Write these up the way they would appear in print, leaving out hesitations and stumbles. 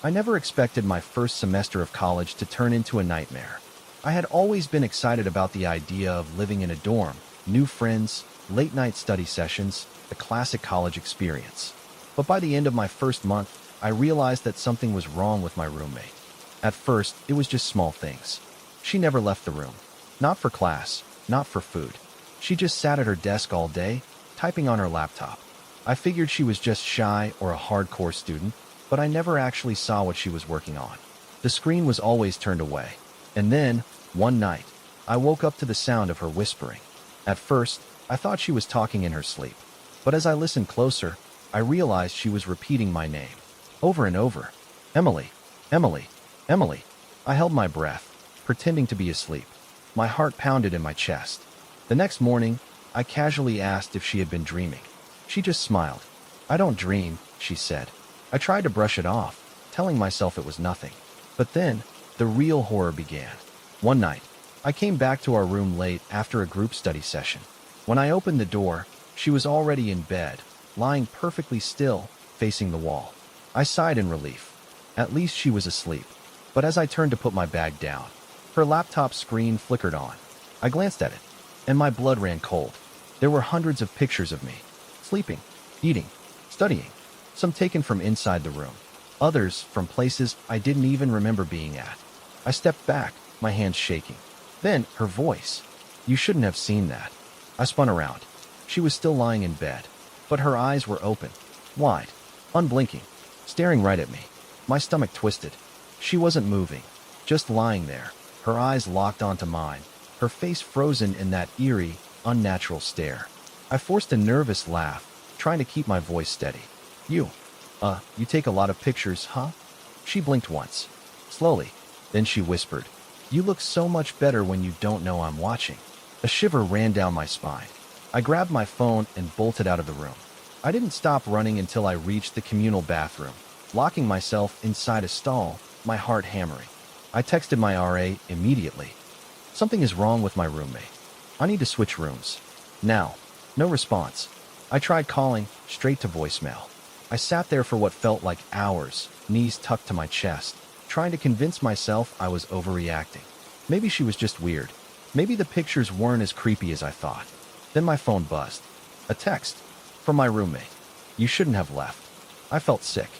I never expected my first semester of college to turn into a nightmare. I had always been excited about the idea of living in a dorm, new friends, late-night study sessions, the classic college experience. But by the end of my first month, I realized that something was wrong with my roommate. At first, it was just small things. She never left the room. Not for class, not for food. She just sat at her desk all day, typing on her laptop. I figured she was just shy or a hardcore student, but I never actually saw what she was working on. The screen was always turned away. And then, one night, I woke up to the sound of her whispering. At first, I thought she was talking in her sleep. But as I listened closer, I realized she was repeating my name. Over and over. Emily, Emily, Emily. I held my breath, pretending to be asleep. My heart pounded in my chest. The next morning, I casually asked if she had been dreaming. She just smiled. I don't dream, she said. I tried to brush it off, telling myself it was nothing. But then, the real horror began. One night, I came back to our room late after a group study session. When I opened the door, she was already in bed, lying perfectly still, facing the wall. I sighed in relief. At least she was asleep. But as I turned to put my bag down, her laptop screen flickered on. I glanced at it, and my blood ran cold. There were hundreds of pictures of me, sleeping, eating, studying, some taken from inside the room, others from places I didn't even remember being at. I stepped back, my hands shaking. Then, her voice. You shouldn't have seen that. I spun around. She was still lying in bed, but her eyes were open, wide, unblinking, staring right at me. My stomach twisted. She wasn't moving, just lying there, her eyes locked onto mine, her face frozen in that eerie, unnatural stare. I forced a nervous laugh, trying to keep my voice steady. You take a lot of pictures, huh? She blinked once, slowly. Then she whispered, you look so much better when you don't know I'm watching. A shiver ran down my spine. I grabbed my phone and bolted out of the room. I didn't stop running until I reached the communal bathroom, locking myself inside a stall, my heart hammering. I texted my RA immediately. Something is wrong with my roommate. I need to switch rooms. Now. No response. I tried calling, straight to voicemail. I sat there for what felt like hours, knees tucked to my chest, trying to convince myself I was overreacting. Maybe she was just weird. Maybe the pictures weren't as creepy as I thought. Then my phone buzzed. A text from my roommate. You shouldn't have left. I felt sick.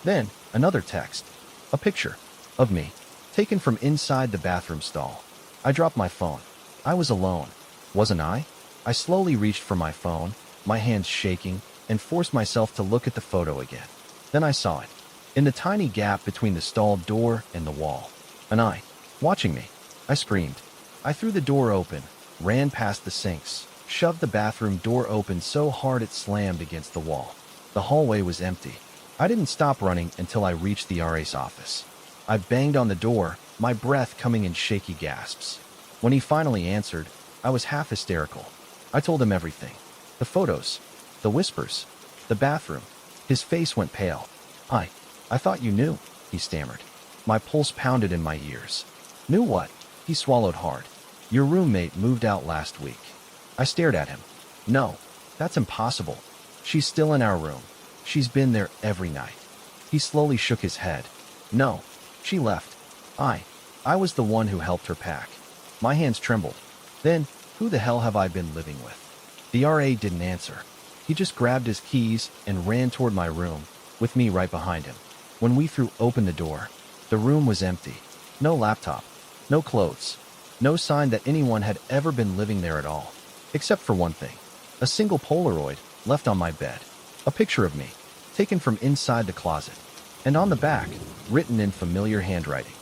Then, another text. A picture of me, taken from inside the bathroom stall. I dropped my phone. I was alone, wasn't I? I slowly reached for my phone, my hands shaking, and forced myself to look at the photo again. Then I saw it, in the tiny gap between the stall door and the wall. An eye, watching me. I screamed. I threw the door open, ran past the sinks, shoved the bathroom door open so hard it slammed against the wall. The hallway was empty. I didn't stop running until I reached the RA's office. I banged on the door, my breath coming in shaky gasps. When he finally answered, I was half hysterical. I told him everything. The photos, the whispers, the bathroom. His face went pale. I thought you knew, he stammered. My pulse pounded in my ears. Knew what? He swallowed hard. Your roommate moved out last week. I stared at him. No, that's impossible. She's still in our room. She's been there every night. He slowly shook his head. No, she left. I was the one who helped her pack. My hands trembled. Then, who the hell have I been living with? The RA didn't answer. He just grabbed his keys and ran toward my room, with me right behind him. When we threw open the door, the room was empty. No laptop, no clothes, no sign that anyone had ever been living there at all. Except for one thing. A single Polaroid left on my bed. A picture of me, taken from inside the closet. And on the back, written in familiar handwriting.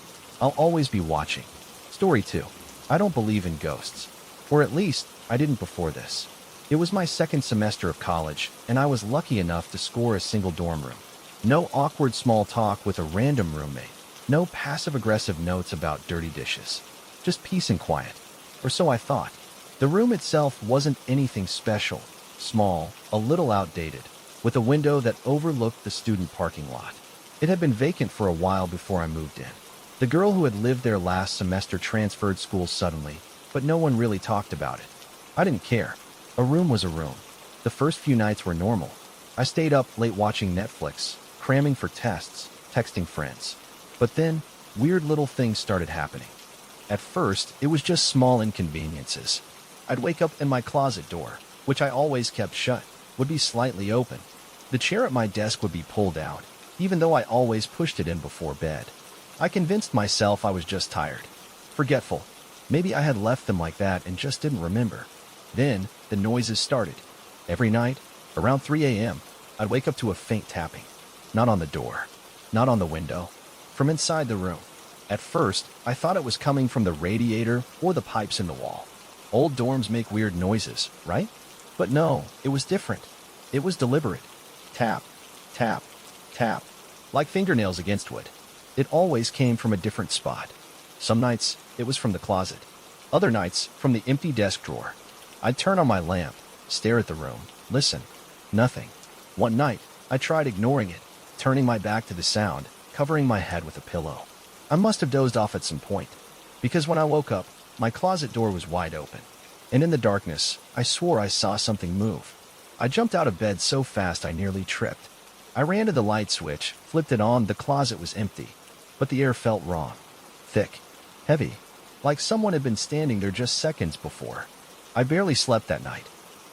I'll always be watching. Story 2. I don't believe in ghosts. Or at least, I didn't before this. It was my second semester of college, and I was lucky enough to score a single dorm room. No awkward small talk with a random roommate. No passive-aggressive notes about dirty dishes. Just peace and quiet. Or so I thought. The room itself wasn't anything special. Small, a little outdated, with a window that overlooked the student parking lot. It had been vacant for a while before I moved in. The girl who had lived there last semester transferred schools suddenly, but no one really talked about it. I didn't care. A room was a room. The first few nights were normal. I stayed up late watching Netflix, cramming for tests, texting friends. But then, weird little things started happening. At first, it was just small inconveniences. I'd wake up and my closet door, which I always kept shut, would be slightly open. The chair at my desk would be pulled out, even though I always pushed it in before bed. I convinced myself I was just tired, forgetful. Maybe I had left them like that and just didn't remember. Then, the noises started. Every night, around 3 a.m., I'd wake up to a faint tapping. Not on the door, not on the window, from inside the room. At first, I thought it was coming from the radiator or the pipes in the wall. Old dorms make weird noises, right? But no, it was different. It was deliberate. Tap, tap, tap, like fingernails against wood. It always came from a different spot. Some nights, it was from the closet. Other nights, from the empty desk drawer. I'd turn on my lamp, stare at the room, listen. Nothing. One night, I tried ignoring it, turning my back to the sound, covering my head with a pillow. I must have dozed off at some point, because when I woke up, my closet door was wide open. And in the darkness, I swore I saw something move. I jumped out of bed so fast I nearly tripped. I ran to the light switch, flipped it on. The closet was empty, but the air felt wrong. Thick, heavy, like someone had been standing there just seconds before. I barely slept that night.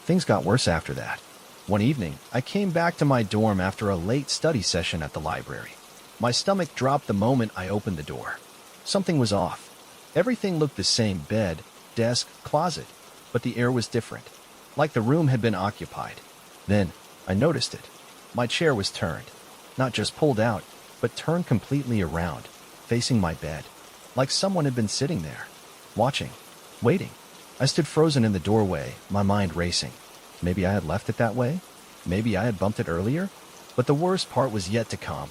Things got worse after that. One evening, I came back to my dorm after a late study session at the library. My stomach dropped the moment I opened the door. Something was off. Everything looked the same: bed, desk, closet, but the air was different, like the room had been occupied. Then, I noticed it. My chair was turned, not just pulled out, but turned completely around, facing my bed, like someone had been sitting there, watching, waiting. I stood frozen in the doorway, my mind racing. Maybe I had left it that way? Maybe I had bumped it earlier? But the worst part was yet to come,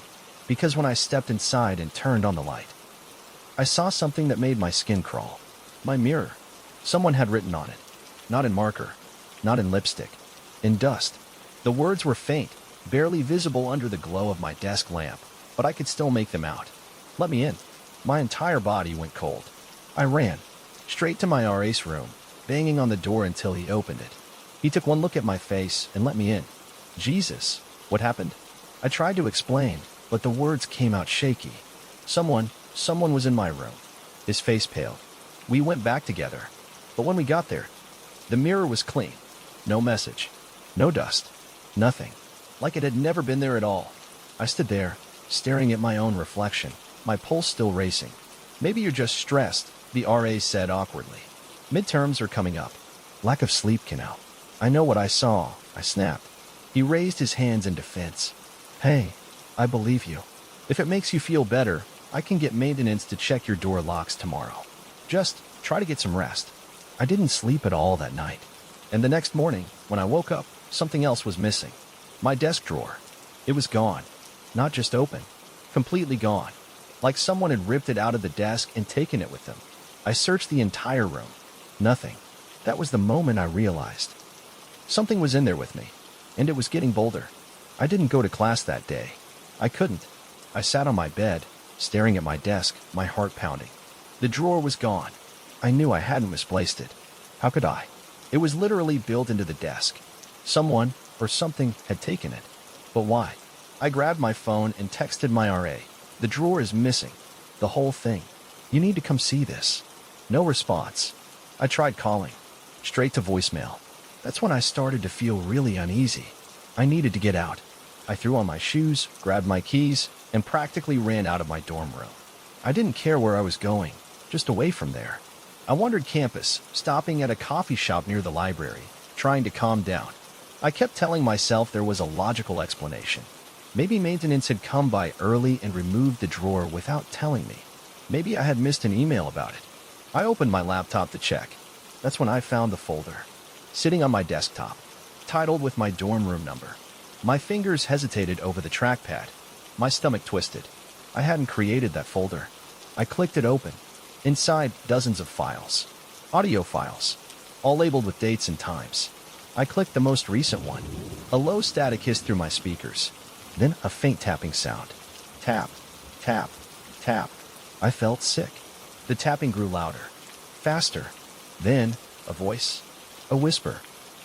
because when I stepped inside and turned on the light, I saw something that made my skin crawl. My mirror. Someone had written on it. Not in marker, not in lipstick, in dust. The words were faint, barely visible under the glow of my desk lamp, but I could still make them out. Let me in. My entire body went cold. I ran, straight to my RA's room, banging on the door until he opened it. He took one look at my face and let me in. Jesus, what happened? I tried to explain, but the words came out shaky. Someone was in my room. His face paled. We went back together, but when we got there, the mirror was clean. No message, no dust, nothing. Like it had never been there at all. I stood there, staring at my own reflection, my pulse still racing. Maybe you're just stressed, the RA said awkwardly. Midterms are coming up. Lack of sleep can help. I know what I saw, I snapped. He raised his hands in defense. Hey, I believe you. If it makes you feel better, I can get maintenance to check your door locks tomorrow. Just try to get some rest. I didn't sleep at all that night. And the next morning, when I woke up, something else was missing. My desk drawer. It was gone. Not just open. Completely gone. Like someone had ripped it out of the desk and taken it with them. I searched the entire room. Nothing. That was the moment I realized. Something was in there with me. And it was getting bolder. I didn't go to class that day. I couldn't. I sat on my bed, staring at my desk, my heart pounding. The drawer was gone. I knew I hadn't misplaced it. How could I? It was literally built into the desk. Someone or something had taken it. But why? I grabbed my phone and texted my RA. The drawer is missing. The whole thing. You need to come see this. No response. I tried calling. Straight to voicemail. That's when I started to feel really uneasy. I needed to get out. I threw on my shoes, grabbed my keys, and practically ran out of my dorm room. I didn't care where I was going, just away from there. I wandered campus, stopping at a coffee shop near the library, trying to calm down. I kept telling myself there was a logical explanation. Maybe maintenance had come by early and removed the drawer without telling me. Maybe I had missed an email about it. I opened my laptop to check. That's when I found the folder, sitting on my desktop, titled with my dorm room number. My fingers hesitated over the trackpad. My stomach twisted. I hadn't created that folder. I clicked it open. Inside, dozens of files. Audio files, all labeled with dates and times. I clicked the most recent one. A low static hissed through my speakers. Then a faint tapping sound. Tap, tap, tap. I felt sick. The tapping grew louder, faster. Then, a voice, a whisper.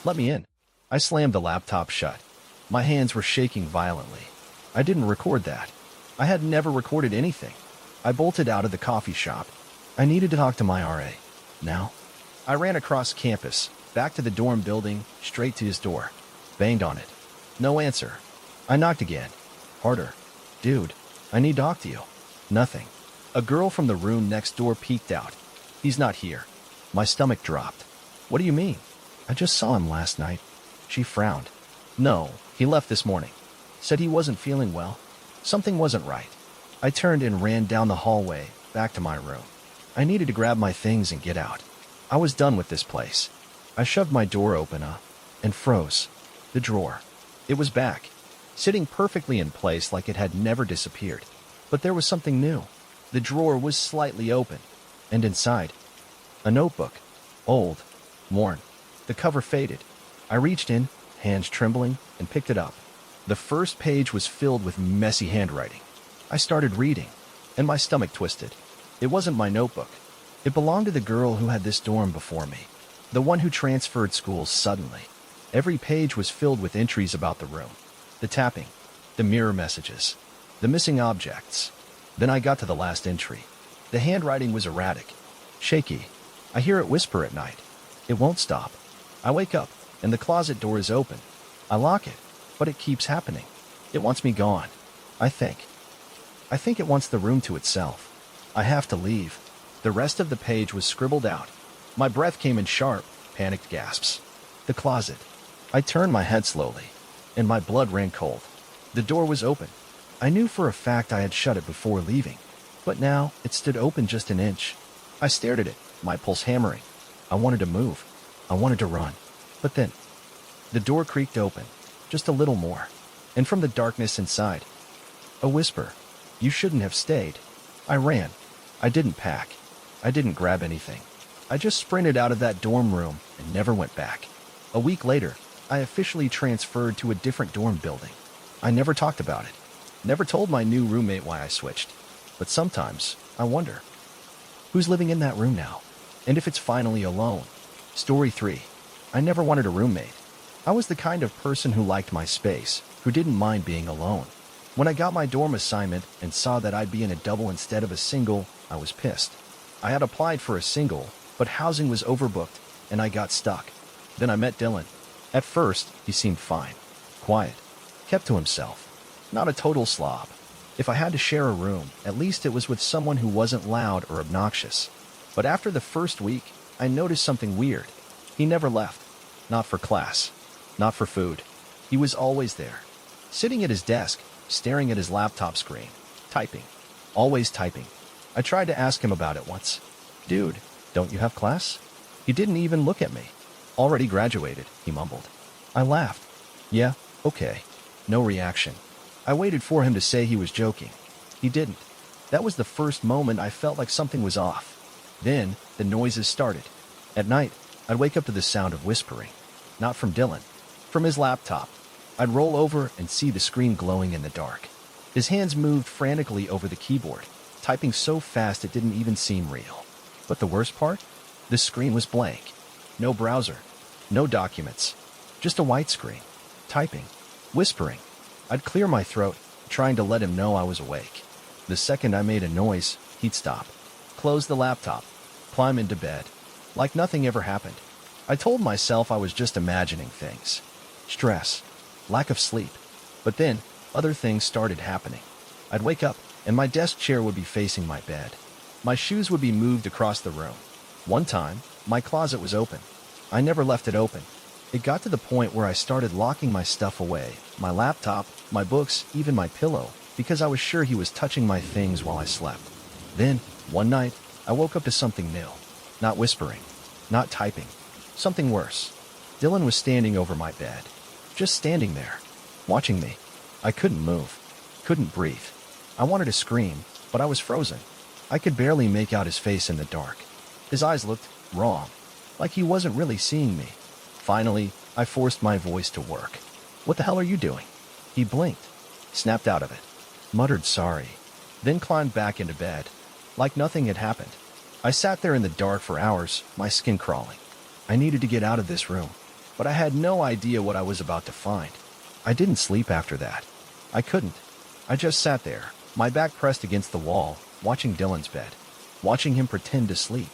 Let me in. I slammed the laptop shut. My hands were shaking violently. I didn't record that. I had never recorded anything. I bolted out of the coffee shop. I needed to talk to my RA. Now, I ran across campus, back to the dorm building, straight to his door. Banged on it. No answer. I knocked again. Harder. Dude, I need to talk to you. Nothing. A girl from the room next door peeked out. He's not here. My stomach dropped. What do you mean? I just saw him last night. She frowned. No, he left this morning. Said he wasn't feeling well. Something wasn't right. I turned and ran down the hallway, back to my room. I needed to grab my things and get out. I was done with this place. I shoved my door open and froze. The drawer. It was back, sitting perfectly in place like it had never disappeared. But there was something new. The drawer was slightly open, and inside, a notebook. Old, worn. The cover faded. I reached in, hands trembling, and picked it up. The first page was filled with messy handwriting. I started reading, and my stomach twisted. It wasn't my notebook. It belonged to the girl who had this dorm before me, the one who transferred schools suddenly. Every page was filled with entries about the room, the tapping, the mirror messages, the missing objects. Then I got to the last entry. The handwriting was erratic, shaky. I hear it whisper at night. It won't stop. I wake up, and the closet door is open. I lock it, but it keeps happening. It wants me gone. I think it wants the room to itself. I have to leave. The rest of the page was scribbled out. My breath came in sharp, panicked gasps. The closet. I turned my head slowly, and my blood ran cold. The door was open. I knew for a fact I had shut it before leaving, but now it stood open just an inch. I stared at it, my pulse hammering. I wanted to move. I wanted to run. But then, the door creaked open, just a little more, and from the darkness inside, a whisper. You shouldn't have stayed. I ran. I didn't pack. I didn't grab anything. I just sprinted out of that dorm room and never went back. A week later, I officially transferred to a different dorm building. I never talked about it. Never told my new roommate why I switched. But sometimes, I wonder, who's living in that room now? And if it's finally alone? Story 3. I never wanted a roommate. I was the kind of person who liked my space, who didn't mind being alone. When I got my dorm assignment and saw that I'd be in a double instead of a single, I was pissed. I had applied for a single, but housing was overbooked, and I got stuck. Then I met Dylan. At first, he seemed fine. Quiet. Kept to himself. Not a total slob. If I had to share a room, at least it was with someone who wasn't loud or obnoxious. But after the first week, I noticed something weird. He never left. Not for class. Not for food. He was always there. Sitting at his desk, staring at his laptop screen. Typing. Always typing. I tried to ask him about it once. Dude, don't you have class? He didn't even look at me. Already graduated, he mumbled. I laughed. Yeah, okay. No reaction. I waited for him to say he was joking. He didn't. That was the first moment I felt like something was off. Then, the noises started. At night, I'd wake up to the sound of whispering. Not from Dylan. From his laptop. I'd roll over and see the screen glowing in the dark. His hands moved frantically over the keyboard, typing so fast it didn't even seem real. But the worst part? The screen was blank. No browser. No documents. Just a white screen. Typing. Whispering. I'd clear my throat, trying to let him know I was awake. The second I made a noise, he'd stop. Close the laptop. Climb into bed. Like nothing ever happened. I told myself I was just imagining things. Stress. Lack of sleep. But then, other things started happening. I'd wake up, and my desk chair would be facing my bed. My shoes would be moved across the room. One time, my closet was open. I never left it open. It got to the point where I started locking my stuff away, my laptop, my books, even my pillow, because I was sure he was touching my things while I slept. Then, one night, I woke up to something new. Not whispering. Not typing. Something worse. Dylan was standing over my bed. Just standing there. Watching me. I couldn't move. Couldn't breathe. I wanted to scream, but I was frozen. I could barely make out his face in the dark. His eyes looked wrong. Like he wasn't really seeing me. Finally, I forced my voice to work. What the hell are you doing? He blinked. Snapped out of it. Muttered sorry. Then climbed back into bed. Like nothing had happened. I sat there in the dark for hours, my skin crawling. I needed to get out of this room, but I had no idea what I was about to find. I didn't sleep after that. I couldn't. I just sat there, my back pressed against the wall, watching Dylan's bed, watching him pretend to sleep.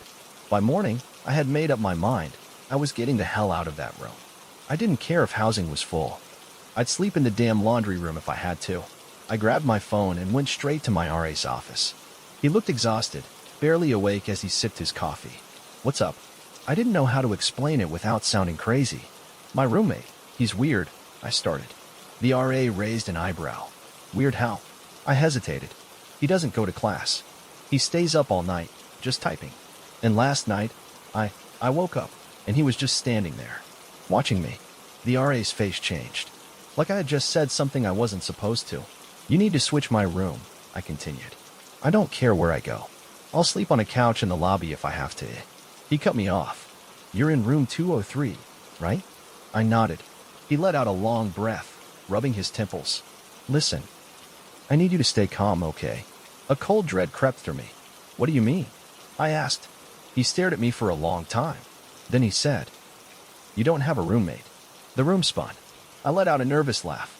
By morning, I had made up my mind. I was getting the hell out of that room. I didn't care if housing was full. I'd sleep in the damn laundry room if I had to. I grabbed my phone and went straight to my RA's office. He looked exhausted, barely awake as he sipped his coffee. "What's up?" I didn't know how to explain it without sounding crazy. "My roommate. He's weird," I started. The RA raised an eyebrow. "Weird how?" I hesitated. "He doesn't go to class. He stays up all night, just typing. And last night, I woke up, and he was just standing there, watching me." The RA's face changed, like I had just said something I wasn't supposed to. "You need to switch my room," I continued. "I don't care where I go. I'll sleep on a couch in the lobby if I have to." He cut me off. "You're in room 203, right?" I nodded. He let out a long breath, rubbing his temples. "Listen, I need you to stay calm, okay?" A cold dread crept through me. "What do you mean?" I asked. He stared at me for a long time. Then he said, "You don't have a roommate." The room spun. I let out a nervous laugh.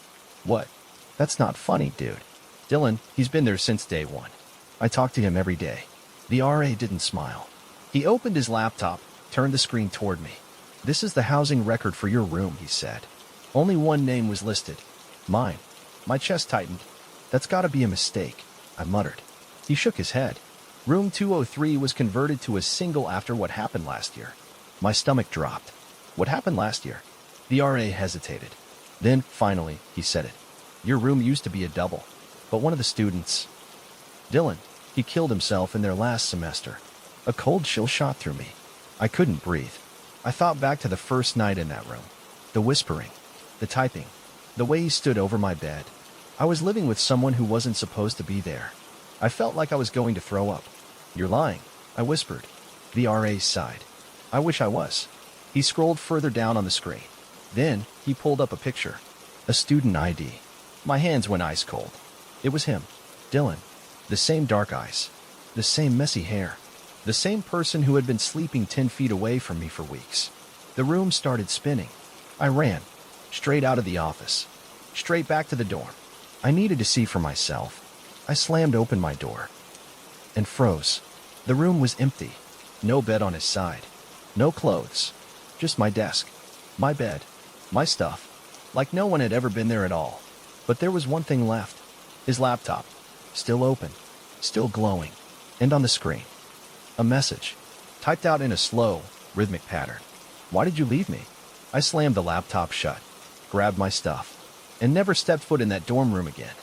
"What? That's not funny, dude. Dylan, he's been there since day one. I talk to him every day." The RA didn't smile. He opened his laptop, turned the screen toward me. "This is the housing record for your room," he said. Only one name was listed. Mine. My chest tightened. "That's gotta be a mistake," I muttered. He shook his head. Room 203 was converted to a single after what happened last year. My stomach dropped. "What happened last year?" The RA hesitated. Then, finally, he said it. "Your room used to be a double, but one of the students, Dylan, he killed himself in their last semester." A cold chill shot through me. I couldn't breathe. I thought back to the first night in that room. The whispering, the typing, the way he stood over my bed. I was living with someone who wasn't supposed to be there. I felt like I was going to throw up. "You're lying," I whispered. The RA sighed. "I wish I was." He scrolled further down on the screen. Then, he pulled up a picture. A student ID. My hands went ice cold. It was him. Dylan. The same dark eyes. The same messy hair. The same person who had been sleeping 10 feet away from me for weeks. The room started spinning. I ran. Straight out of the office. Straight back to the dorm. I needed to see for myself. I slammed open my door and froze. The room was empty. No bed on his side. No clothes. Just my desk. My bed. My stuff. Like no one had ever been there at all. But there was one thing left. His laptop. Still open. Still glowing. And on the screen, a message. Typed out in a slow, rhythmic pattern. "Why did you leave me?" I slammed the laptop shut. Grabbed my stuff. And never stepped foot in that dorm room again.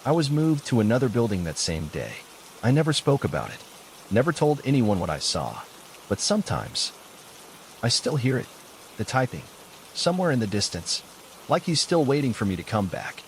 I was moved to another building that same day. I never spoke about it. Never told anyone what I saw. But sometimes, I still hear it. The typing. Somewhere in the distance. Like he's still waiting for me to come back.